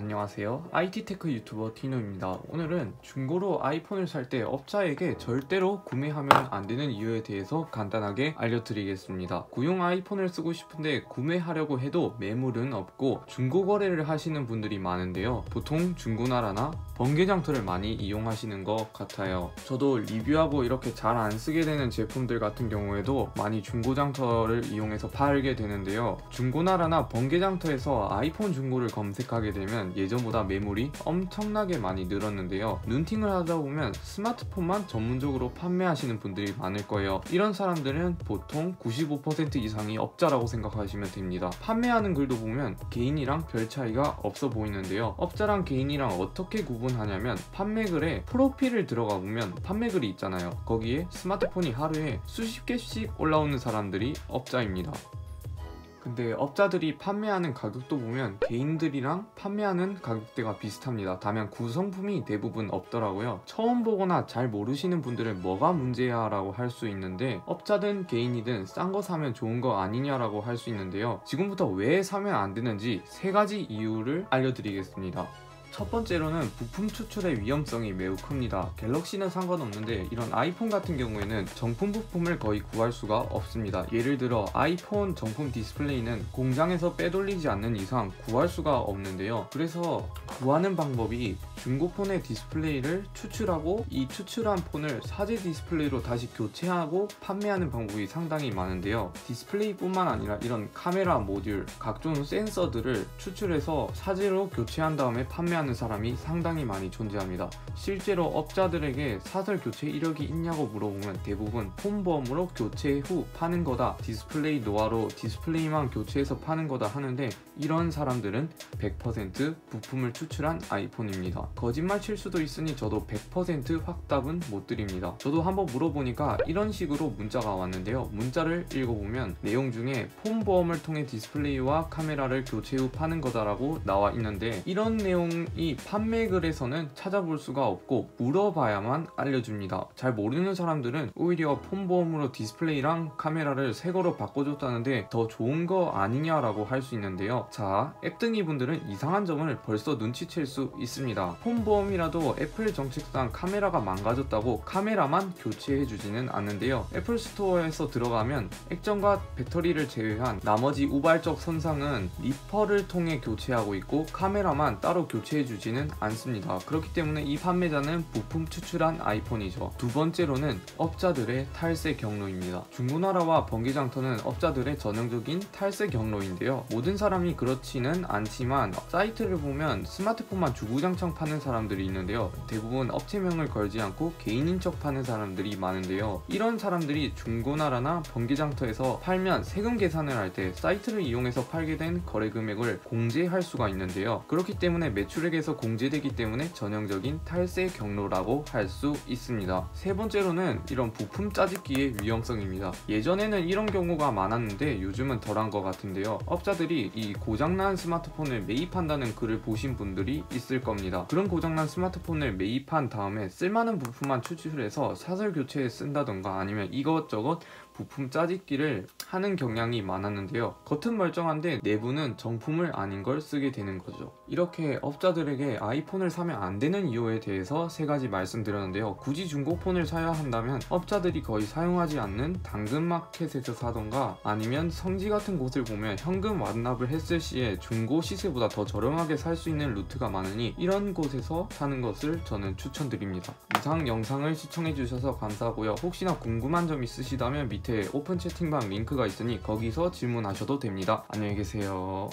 안녕하세요. IT테크 유튜버 티노입니다. 오늘은 중고로 아이폰을 살 때 업자에게 절대로 구매하면 안 되는 이유에 대해서 간단하게 알려드리겠습니다. 구용 아이폰을 쓰고 싶은데 구매하려고 해도 매물은 없고 중고 거래를 하시는 분들이 많은데요. 보통 중고나라나 번개장터를 많이 이용하시는 것 같아요. 저도 리뷰하고 이렇게 잘 안 쓰게 되는 제품들 같은 경우에도 많이 중고장터를 이용해서 팔게 되는데요. 중고나라나 번개장터에서 아이폰 중고를 검색하게 되면 예전보다 매물이 엄청나게 많이 늘었는데요. 눈팅을 하다 보면 스마트폰만 전문적으로 판매하시는 분들이 많을 거예요. 이런 사람들은 보통 95% 이상이 업자라고 생각하시면 됩니다. 판매하는 글도 보면 개인이랑 별 차이가 없어 보이는데요. 업자랑 개인이랑 어떻게 구분하냐면 판매글에 프로필을 들어가 보면 판매글이 있잖아요. 거기에 스마트폰이 하루에 수십 개씩 올라오는 사람들이 업자입니다. 근데 업자들이 판매하는 가격도 보면 개인들이랑 판매하는 가격대가 비슷합니다. 다만 구성품이 대부분 없더라고요. 처음 보거나 잘 모르시는 분들은 뭐가 문제야 라고 할 수 있는데, 업자든 개인이든 싼 거 사면 좋은 거 아니냐라고 할 수 있는데요. 지금부터 왜 사면 안 되는지 세 가지 이유를 알려드리겠습니다. 첫 번째로는 부품 추출의 위험성이 매우 큽니다. 갤럭시는 상관없는데 이런 아이폰 같은 경우에는 정품 부품을 거의 구할 수가 없습니다. 예를 들어 아이폰 정품 디스플레이는 공장에서 빼돌리지 않는 이상 구할 수가 없는데요. 그래서 구하는 방법이 중고폰의 디스플레이를 추출하고 이 추출한 폰을 사제 디스플레이로 다시 교체하고 판매하는 방법이 상당히 많은데요. 디스플레이뿐만 아니라 이런 카메라 모듈, 각종 센서들을 추출해서 사제로 교체한 다음에 판매하는 사람이 상당히 많이 존재합니다. 실제로 업자들에게 사설 교체 이력이 있냐고 물어보면 대부분 폰보험으로 교체 후 파는 거다, 디스플레이 노화로 디스플레이만 교체해서 파는 거다 하는데, 이런 사람들은 100% 부품을 추출한 아이폰입니다. 거짓말 칠 수도 있으니 저도 100% 확답은 못 드립니다. 저도 한번 물어보니까 이런 식으로 문자가 왔는데요. 문자를 읽어보면 내용 중에 폰보험을 통해 디스플레이와 카메라를 교체 후 파는 거다라고 나와 있는데, 이런 내용이 판매글에서는 찾아볼 수가 없고 물어봐야만 알려줍니다. 잘 모르는 사람들은 오히려 폰보험으로 디스플레이랑 카메라를 새 거로 바꿔줬다는데 더 좋은 거 아니냐라고 할 수 있는데요. 자, 앱등이 분들은 이상한 점을 벌써 눈치챌 수 있습니다. 폰보험이라도 애플 정책상 카메라가 망가졌다고 카메라만 교체해주지는 않는데요. 애플 스토어에서 들어가면 액정과 배터리를 제외한 나머지 우발적 선상은 리퍼를 통해 교체하고 있고 카메라만 따로 교체해주지는 않습니다. 그렇기 때문에 이 판매자는 부품 추출한 아이폰이죠. 두 번째로는 업자들의 탈세 경로입니다. 중고나라와 번개장터는 업자들의 전형적인 탈세 경로인데요. 모든 사람이 그렇지는 않지만 사이트를 보면 스마트폰만 주구장창 파는 사람들이 있는데요. 대부분 업체명을 걸지 않고 개인인 척 파는 사람들이 많은데요. 이런 사람들이 중고나라나 번개장터에서 팔면 세금 계산을 할 때 사이트를 이용해서 팔게 된 거래 금액을 공제할 수가 있는데요. 그렇기 때문에 매출액에서 공제되기 때문에 전형적인 탈세 경로라고 할 수 있습니다. 세 번째로는 이런 부품 짜집기의 위험성입니다. 예전에는 이런 경우가 많았는데 요즘은 덜한 것 같은데요. 업자들이 이 고장난 스마트폰을 매입한다는 글을 보신 분들이 있을 겁니다. 그런 고장난 스마트폰을 매입한 다음에 쓸만한 부품만 추출해서 사설 교체에 쓴다던가 아니면 이것저것 부품 짜집기를 하는 경향이 많았는데요. 겉은 멀쩡한데 내부는 정품을 아닌 걸 쓰게 되는 거죠. 이렇게 업자들에게 아이폰을 사면 안 되는 이유에 대해서 세 가지 말씀드렸는데요. 굳이 중고폰을 사야 한다면 업자들이 거의 사용하지 않는 당근마켓에서 사던가 아니면 성지 같은 곳을 보면 현금 완납을 했을 시에 중고 시세보다 더 저렴하게 살 수 있는 루트가 많으니 이런 곳에서 사는 것을 저는 추천드립니다. 이상 영상을 시청해주셔서 감사하고요. 혹시나 궁금한 점 있으시다면 밑에 오픈 채팅방 링크가 있으니 거기서 질문하셔도 됩니다. 안녕히 계세요.